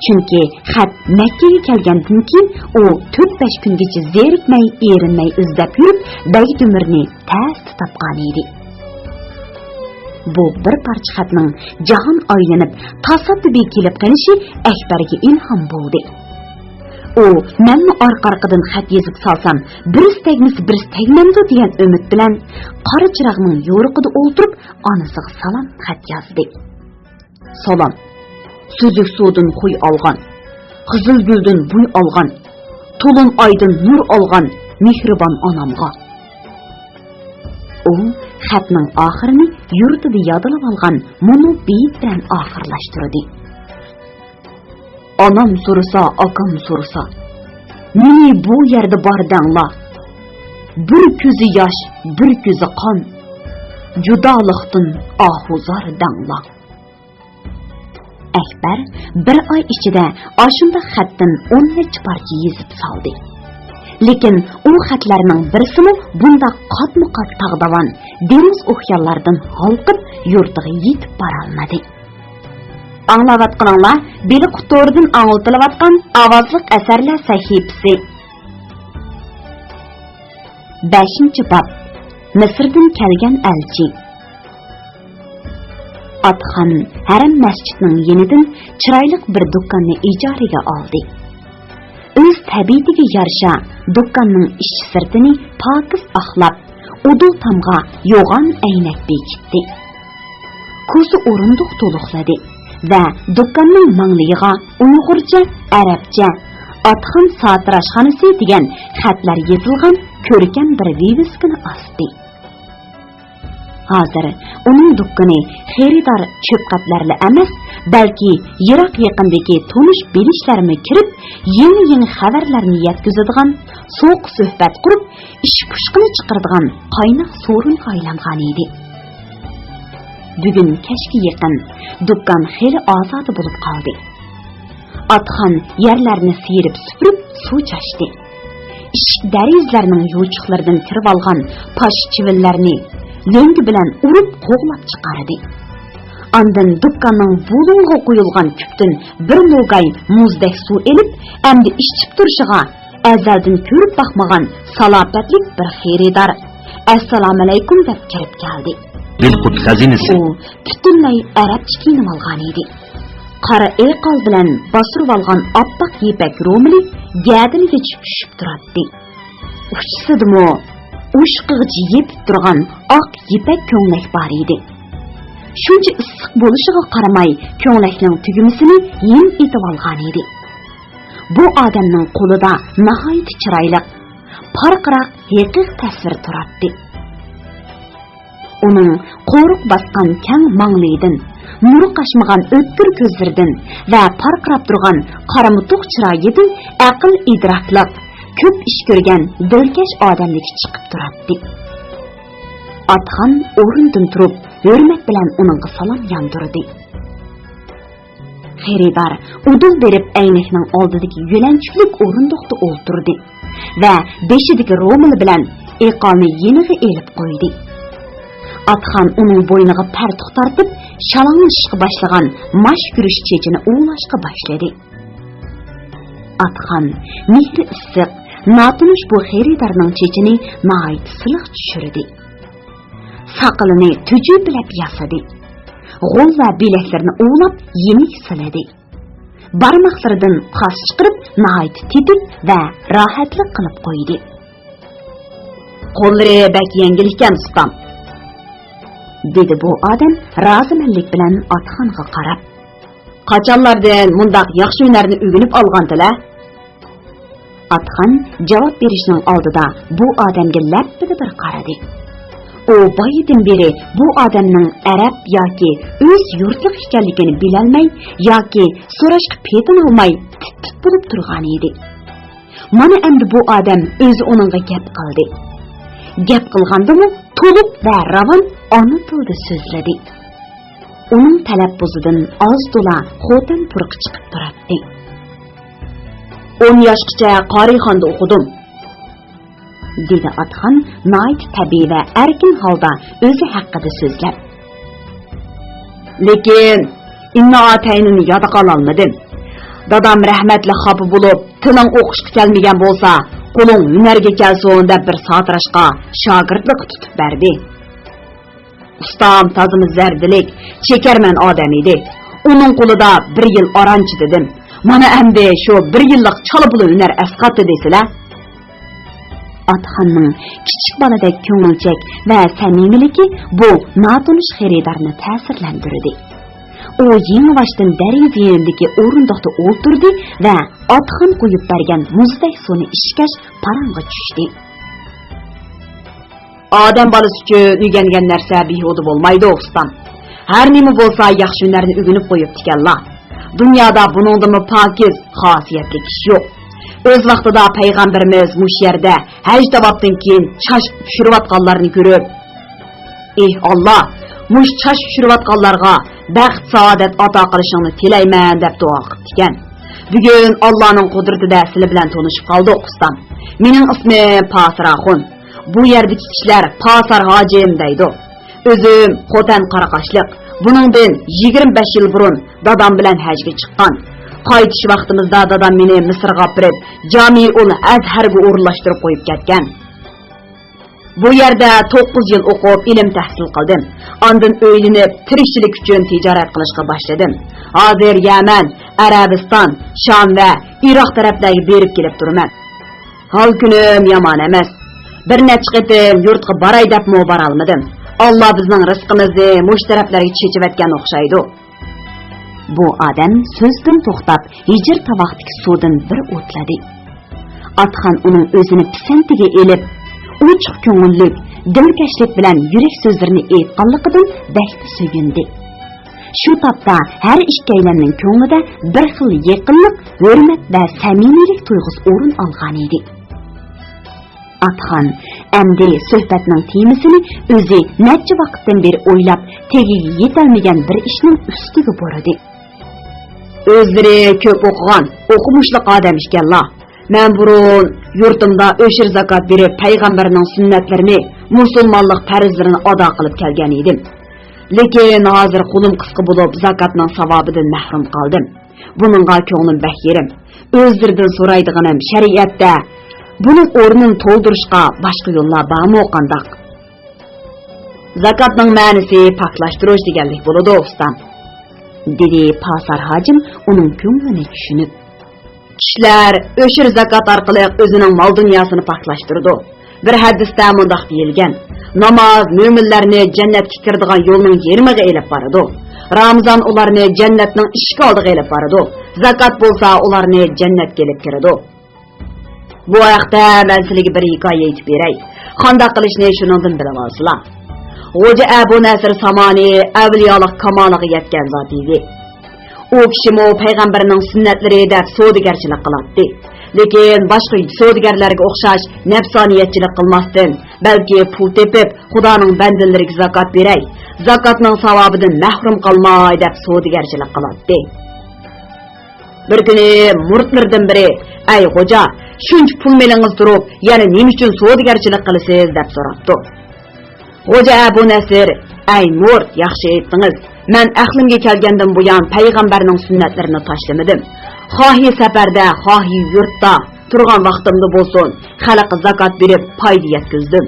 Chunki xat Makkaga kelgandan keyin u 4-5 kungacha zerikmay, erinmay izlab yurib, Bag'dumirni tasdi topgan edi. Bu bir parcha xatning jahon aylanib, tasoddifiy kelib qolishi Akbarga ilhom bo'ldi. U menni orqa-orqadan xat yozib salsam, bir tegmamdi degan umid bilan qora chirog'ning yo'riqida o'tirib, onasiga salom xat yozdi. Salom. Süzük sudan huy algan, qizil gülden buy algan, tulun aydın nur algan, mehriban anamga. O, xatning oxirini yurtida yodilib algan munu beyit bilan oxirlashtirdi. Anam so'rasa, akam so'rasa, meni bu yerda bordanglar. Bir ko'zi yosh, bir ko'zi qon, judolikdan ahuzar danglar. Akbar bir oy ichida ashunda xatdan 10 parcha yozib soldi. Lekin u xatlarning birisini bunda qatma-qat tag'davan, deniz o'xyallardan halqib yurtiga yetib bora olmadi. Anglayotganinglar, beli qutoridan ang'iltilayotgan ovozliq asarlar sahifasi. 5-bob. Misrdan kelgan elchi. Atxon haram masjidning yenidan chiroyli bir do'konni ijaraga oldi. O'z tabiatiga yarasha do'konning ishchi sirtini pokiz axlab, udul tamga yo'g'on aynak bekitdi. Ko'zi o'rindiq to'liqladi va do'konning mangligiga Uyg'urcha, Arabcha Atxon sotirashxonasi degan xatlar yozilgan ko'rkam bir viviskani osdi. Hozir uning do'koni xaridor cho'pqatlarli emas, balki yiroq yaqindagi tonish bilishlarni kirib, yangi xabarlarni yetkazadigan, so'q suhbat qurib, ish pushqini chiqaradigan qaynoq so'ringa aylangan edi. Bugun kashga yaqin do'kon xeli ozodi bo'lib qoldi. Atxon yerlarni siyirib supurib suv chashdi. Ishik darizlarning yo'chiqlaridan kirib olgan tosh chivillarni lengi bilan urib qo'g'lab chiqardi. Ondan do'konning bulunga qo'yilgan küptün bir nogay muzdek suv elib, endi ishchib turishiga azaldan ko'rib baxmagan salobatlik bir xaridor assalomu alaykum deb kirib keldi. Dilqut xazinasi. U butunlay arabcha kiyinib olgan edi. Qora eqol bilan bostirib olgan oppoq yepak ro'mili gadiligacha tushib turadi. Uchsidimi ushqig'ichi yepib turgan oq yepak ko'ylak bor edi. Shuncha issiq bo'lishiga qaramay, ko'ylakning tugumasini yem etib olgan edi. Bu odamning qo'lida nihoyat chiroyli, parqiroq haqiqiy tasvir turadi. Uning qo'riq basgan kang manglidan, nuri qashmagan o'tkir ko'zlaridan va parqirab turgan qaramutuq chiroyidan aql idrokliq, ko'p ish ko'rgan dilkash odamlik chiqib turadi. Atxon o'rnidan turib, hurmat bilan uningga salom yondirdi. Xaridor udul berib aynakning oldidagi yo'lanchuklik o'rindiqda o'ltirdi va beshidagi romil bilan iqolni yeniga elib qo'ydi. Atxon uning bo'yniga partuq tortib, shalonglashishga boshlagan mash yurish chechini o'ylashga boshladi. Atxon mehri issiq, notunish bu xaridorning chechini nihoyat silliq tushirdi. Saqilini tuju bilab yasadi. G'o'l va bilaklarini o'ylab yenik siladi. Barmoqlaridan qas chiqarib, nihoyat tetik va rohatlik qilib qo'ydi. Qo'llari bak yengil ekan, ustam, dedi bu odam rozimanlik bilan Atxonga qarab. Qachonlardan mundaq yaxshi hunarni o'rganib olgandilar? Atxon javob berishning oldida bu odamga lappida bir qaradi. O boyidan beri bu odamning arab yoki o'z yurtlik ekanligini bilolmay yoki so'rashga petin olmay tit bo'lib turgan edi. Mana endi bu odam o'zi uningga gap qildi. Gap qilgandimi to'liq va ravon ona tilda so'zladi. Uning talaffuzidan oz-to'la xotin purq chiqib turadi. 10 yoshgacha qorixonda o'qidim, dedi Atxon nihoyat tabiiy va erkin holda o'zi haqida so'zlab. Lekin inna ataynini yodga ololmadim. Dadam rahmatli xafa bo'lib, tiling o'qishga kelmagan bo'lsa, qo'ling hunarga kelsin deb bir sotirashqa shogirdlik tutib berdi. Ustam tazimiz zardilik, chekarman odam edi. Uning qo'lida 1 yil oranchi dedim. Mana endi shu 1 yillik chala pul hunar asqatdi desizlar. Atxonning kichik boladek ko'ngilchak va samimiligi bu notunish xaridorni ta'sirlantirdi. U yengvoshdan dariz yerindagi o'rindiqda o'ltirdi va Atxon qo'yib bergan muzdek suvni ichgach parangga tushdi. Odam bolasi uchun o'rgangan narsa behuda bo'lmaydi, ustam. Har nima bo'lsa yaxshi hunarni o'rganib qo'yibdi ekanlar. Dunyoda buningdan pokiz, xosiyatli kishi yo'q. O'z vaqtida payg'ambarimiz mush yerda haj tavobdan keyin chash tushirayotganlarni ko'rib, "Ey Alloh, mush chash tushirayotganlarga baxt, saodat ato qilishingni tilayman" deb duo qildi ekan. Bugun Allohning qudratida sizlar bilan tanishib qoldik, ustam. Mening ismim Pasiraxun. Bu yerdagi kishilar Pasar hojim deydi. O'zim Xotan Qaraqashliq. Buningdan 25 yil burun dadam bilan hajga chiqqan. Qaytish vaqtimizda dadam meni Misrga olib, Jamiul Azharga o'rinlashtirib qo'yib ketgan. Bu yerda 9 yil o'qib, ilm tahsil qildim. Ondan o'ylinib, tirikchilik uchun tijorat qilishga boshladim. Hozir Yaman, Arabiston, Sham va Iroq taraflarga berib kelib turman. Hal kunim yomon emas. Bir necha qitim yurtga boray deb bora olmadim. Allah bizning rizqimizni mush taraflarga chechib etgan o'xshaydi. Bu odam so'zdan to'xtab, hijr tavoqdagi suvdan bir o'tladi. Atxon uning o'zini pisantiga elib, ochiq ko'ngillik, dilkashlik bilan yurak so'zlarini aytganligidan baxtli suyundi. Shu topda har ikkalanning ko'nglida bir xil yaqinlik, hurmat va samimiylik tuyg'usi o'rin olgan edi. Atxon endi suhbatning temasini o'zi necha vaqtdan beri o'ylab, tegiga yetolmagan bir ishning ustiga boradi. O'zlari ko'p o'qigan, o'qimishli odam ekanlar. Men burun yurtimda o'shir zakot berib, payg'ambarning sunnatlarini, musulmonlik farzlarini ado qilib kelgan edim. Lekin hozir qo'lim qisqa bo'lib, zakotning savobidan mahrum qoldim. Buningga ko'nglim bahyerim. O'zlaridan so'raydiganim shariatda buning o'rnini to'ldirishga boshqa yo'llar bormi qandoq? Zakotning ma'nosi poklashtirish deganlik bo'ladi, ustam, dedi Pasar hojim uning ko'nglini tushunib. Kishilar o'shir zakot orqali o'zining mol dunyosini poklashtirdi. Bir hadisda mundaq deyilgan: namoz mo'minlarni jannatga kiradigan yo'lning yarmiga elib boradi. Ramazon ularni jannatning eshigi oldiga elib boradi. Zakot bo'lsa ularni jannatga elib kiradi. Bu haqda men sizlarga bir hikoya aytib beray. Qanday qilishni shuningdan bilib olsizlar. Xo'ja Abu Nasr Samani avliyolik kamoliga yetgan zot edi. U kishimi payg'ambarning sunnatlari deb savdogarchilik qiladi. Lekin boshqa savdogarlarga o'xshash nafsoniyatchilik qilmasdan, balki pul tepib, Xudoning bandalariga zakot beray, zakotning savobidan mahrum qolmay deb savdogarchilik qiladi. Bir kuni murtlardan biri, "Ay xo'ja, shuncha pul melingiz turib, yana nima uchun savdogarchilik qilasiz?" deb so'rabdi. Xo'ja Abu Nasr, "Ay murt, yaxshi aytdingiz. Men aqlimga kelgandan buyon payg'ambarning sunnatlarini tashlamadim. Xohi safarda, xohi yurtda turgan vaqtimda bo'lsin, xalqqa zakot berib foyda yetkazdim.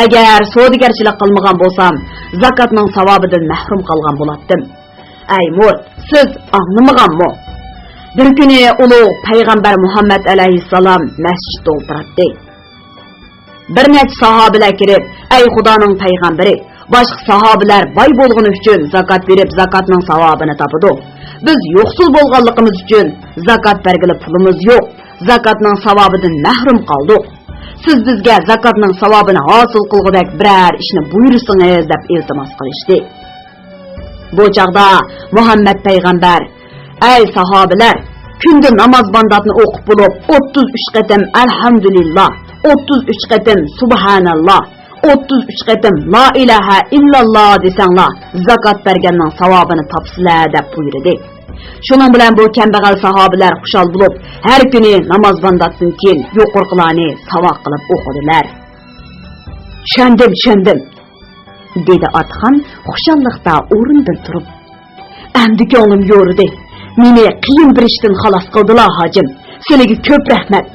Agar savdogarchilik qilmagan bo'lsam, zakotning savobidan mahrum qolgan bo'lardim. Ay murt, siz anglamaganmi? Bir kuni ulug' payg'ambar Muhammad alayhissalom masjidda o'tiradi. Bir necha sahobalar kirib, "Ey Xudoning payg'ambari, boshqa sahobalar boy bo'lgani uchun zakot berib, zakotning savobini topadi. Biz yo'qsul bo'lganligimiz uchun zakot bergili pulimiz yo'q. Zakotning savobidan mahrum qoldik. Siz bizga zakotning savobini hosil qilgudek biror ishni buyursangiz" deb iltimos qilishdi. Bu chaqda Muhammad payg'ambar, "Ey sahobalar, kunda namoz bandatni o'qib bo'lib 33 qatim alhamdulillah, 33 qatim subhanalloh, 33 qatim la ilaha illalloh desanglar, zakot berganning savobini topsizlar" deb buyurdi. Shuning bilan bu kambag'al sahobalar xushal bo'lib, har kuni namoz bandatdan keyin yuqorqilarni savoq qilib o'qidilar. "Tushundim", dedi Atxon xushalliqda o'rindan turib. "Endi ko'nglim yo'ridi. Meni qiyin bir ishdan xalos qildilar hojim. Sizlarga ko'p rahmat.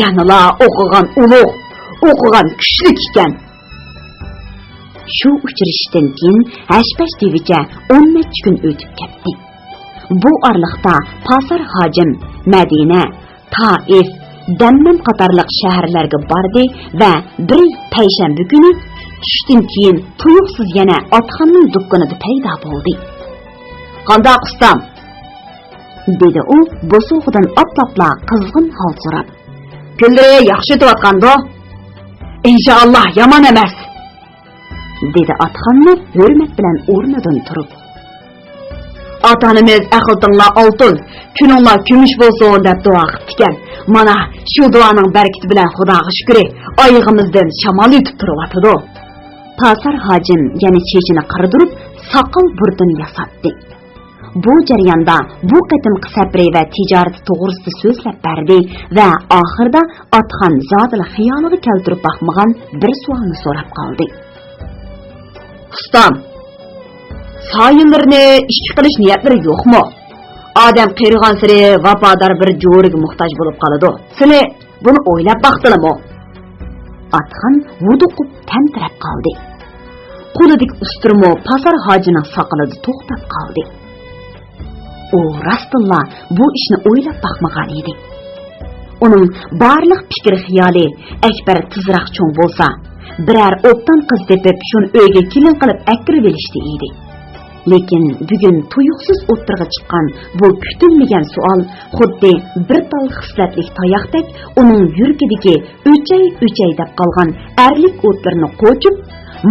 Yanala o'qigan ulug', o'qigan kuchli ekan." Shu uchrashishdan keyin hashpash devicha 10 kun o'tib ketdi. Bu orliqda Pasar hojim Madina, Taif, Dammam qatorliq shaharlarga bordi va bir payshanba kuni tushdan keyin tuyuqsiz yana Atxonning do'kkonida paydo bo'ldi. "Qandoq ustam?" dedi u bo'sug'idan otlapla qizg'in hol so'rab. "Kunlari yaxshi o'tayotgandi?" "Inshaalloh yomon emas", dedi Atxonni hurmat bilan o'rnidan turib. "Ota-onamiz aql tinglar oltin, kuninglar kumush bo'lsin" deb duo qilgan. Mana shu duoning barakati bilan Xudoga shukr, oyog'imizdan shamol yutib turyapti. Pasar hojim yana chechini qirdirib, soqol burdini yasatdi. Bu jarayonda bu qatimqi safri va tijorat to'g'risida so'zlab berdi va oxirida Atxon zotili xiyoliga keltirib baxmagan bir savolni so'rab qoldi. "Ustam, soyinlarni ishga qilish niyatlari yo'qmi? Odam qiyrilgan sari vafodor bir jo'riga muhtoj bo'lib qoladi. Sizlar buni o'ylab baqdinglarmi?" Atxon vuduqib tantirab qoldi. Qo'lidagi usturmo Pasar hojining soqolida to'xtab qoldi. U rastilla bu ishni o'ylab baqmagan edi. Uning barliq fikr xiyoli akbar tizroq cho'ng bo'lsa, biror o'tdan qiz tepib shuni uyga kelin qilib akirib olishdi edi. Lekin bugun tuyuqsiz o'ttirga chiqqan bu kutilmagan savol xuddi bir tal xislatlik tayoqdek uning yuragidagi o'chay deb qolgan erlik o'tlarini qo'chib,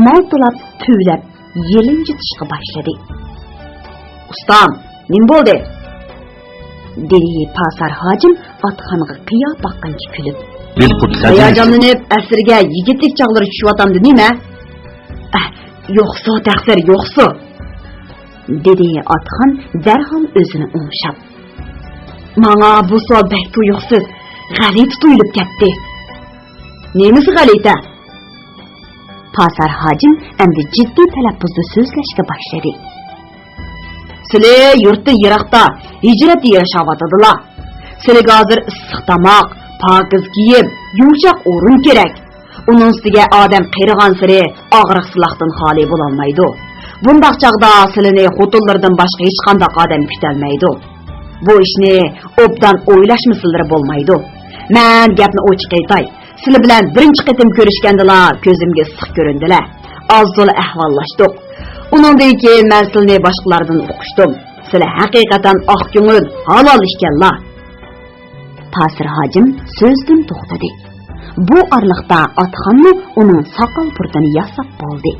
maltilab, tuvlab, yelinjitishga boshladi. "Ustam, nim bo'ldi?" dedi Pasar hojim Atxonga qiyo baqqancha kulib. "Hayajonlanib, asirga yigitlik chog'lari tushyapamdi nima?" "Yo'qsa taqsir, yo'qsa", dedi Atxon darhol o'zini o'ngshab. "Menga bu savol bek tuyuqsiz, g'alati tuyulib ketdi." "Nemisi g'alati?" Pasar hojim endi jiddiy talaffuzda so'zlashga boshladi. "Sizlar yurtda yiroqda hijratda yashayotadilar. Sizlarga hozir issiq tomoq, pokiz kiyim, yumshoq o'rin kerak. Uning ustiga odam qiyrilgan sari og'riq silahdan xoli bo'la olmaydi. Bundaq chaqda sizlarni xotinlardan boshqa hech qanday odam kutolmaydi. Bu ishni obdan o'ylashmasizlar bo'lmaydi. Men gapni ochiq aytay. Sizlar bilan birinchi qatim ko'rishgandilar, ko'zimga issiq ko'rindilar. Ozgina ahvollashdik. Uningdan keyin men sizlarni boshqalardan o'qishdim. Sizlar haqiqatan oq ko'ngil, halol ekanlar." Pasir hojim so'zdan to'xtadi. Bu orliqda Atxonni uning soqol burdini yasab bo'ldi.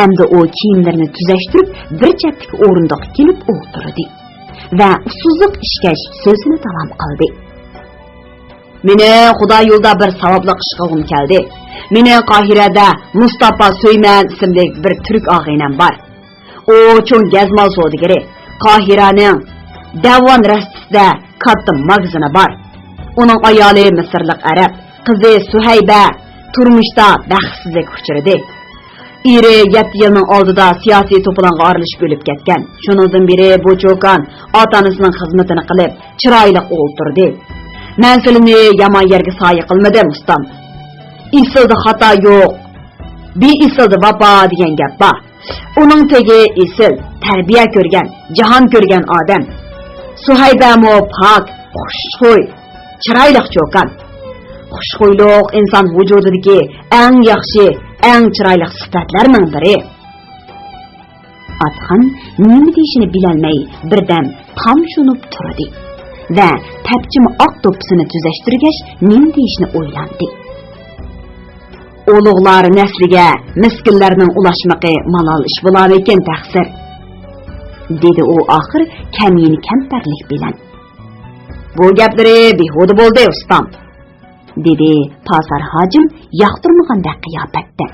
Endi u kiyimlarini tuzashtirib bir chetdagi o'rindiqqa kelib o'tirdi va usuziq ishkash so'zini davom qildi. "Meni Xudo yo'lda bir savobli ish qilgim keldi. Meni Qohirada Mustafa So'yman ismli bir turk og'aynam bor. U cho'ng gazmol savdogari. Qohiraning Davon rastisida katta magazini bor. Uning ayoli Misrlik arab, qizi Suhayba turmushda baxtsizlik uchradi. Eri 7 yilning oldida siyosiy to'polonga aralashib o'lib ketgan. Shuningdan beri bu cho'kan ota-onasining xizmatini qilib, chiroyli o'ltirdi. Manzilini yomon yerga soya qilmadim ustam. Isilda xato yo'q. Isilda vafo degan gap bor. Uning tegi isil, tarbiya ko'rgan, jahon ko'rgan odam. Suhayba mo pok, xushxo'y, chiroyli cho'kan. Xushxo'ylik inson vujudidagi eng yaxshi, eng chiroyli sifatlarning biri. Atxon nima deyishini bilolmay birdan tamshunib turdi va tapchimi oq to'psini tuzashtirgach, nima deyishni o'ylandi. Ulug'lar nasliga miskinlarning ulashmaqi malol ish bo'lar ekan taqsir, dedi u oxir kamini kamtarlik bilan. Bu gaplari behuda bo'ldi ustam, dedi Pasar hojim yoqtirmagandek qiyofatda.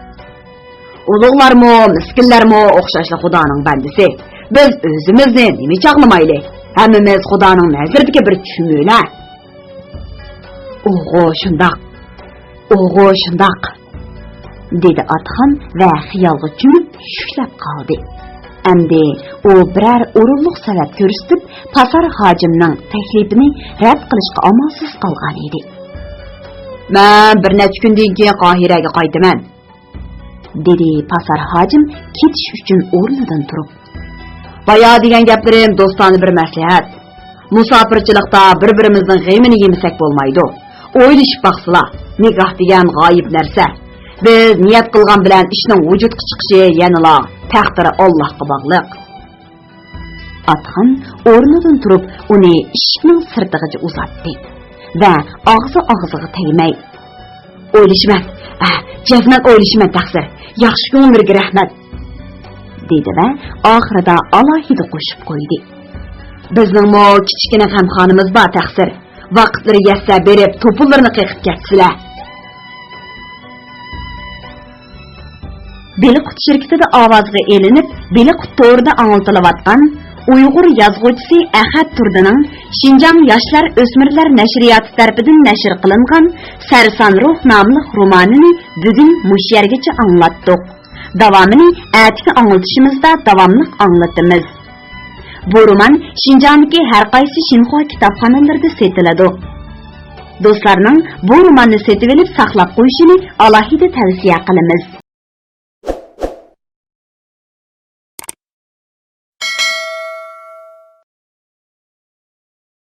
Ulug'larmi, miskinlarmi o'xshashli Xudoning bandisi. Biz o'zimizni nima chaqlamayli. Hammamiz Xudoning nazaridagi bir tushumlar. O'g'o shundoq, dedi Atxon va xiyolga cho'mib shuklab qoldi. Endi u birar o'rinliq sabab ko'rsatib, Pasar hojimning taklifini rad qilishga amalsiz qolgan edi. Men bir necha kundan keyin Qohiraga qaytaman, dedi Pasar hojim ketish uchun o'rnidan turib. Baya degan gaplarim do'stona bir maslahat. Musofirchilikda bir-birimizning g'amini yemasak bo'lmaydi. O'ylashib baqsizlar, nikoh degan g'oyib narsa. Biz niyat qilgan bilan ishning vujudga chiqishi yanala taqdiri Allohga bog'liq. Atxon o'rnidan turib uni eshikning sirtig'iga uzatdi va og'ziga tegmay, "O'ylashman, jazman o'ylashman taqsir. Yaxshi ko'ngilga rahmat", dedi va oxirida alohida qo'shib qo'ydi. "Bizning mo kichkina hamxonimiz bor taqsir. Vaqtlari yetsa berib to'pullarni qiqib ketsinlar." Beliqut şirketida ovozga elinib, Beliqut to'rida anglatilayotgan Uyg'ur yozuvchisi Ahad Turdining Xinjiang yoshlar o'smirlar nashriyoti tarafidan nashr qilingan Sarson ruh nomli romanini bugun mush yergacha anglatdik. Davomini atigi anglatishimizda davomli anglatamiz. Bu roman Xinjiangdagi har qaysi Xinhua kitobxonalarida sotiladi. Do'stlarning bu romanni sotib olib saqlab qo'yishini alohida tavsiya qilamiz.